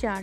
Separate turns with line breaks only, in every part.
4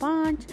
5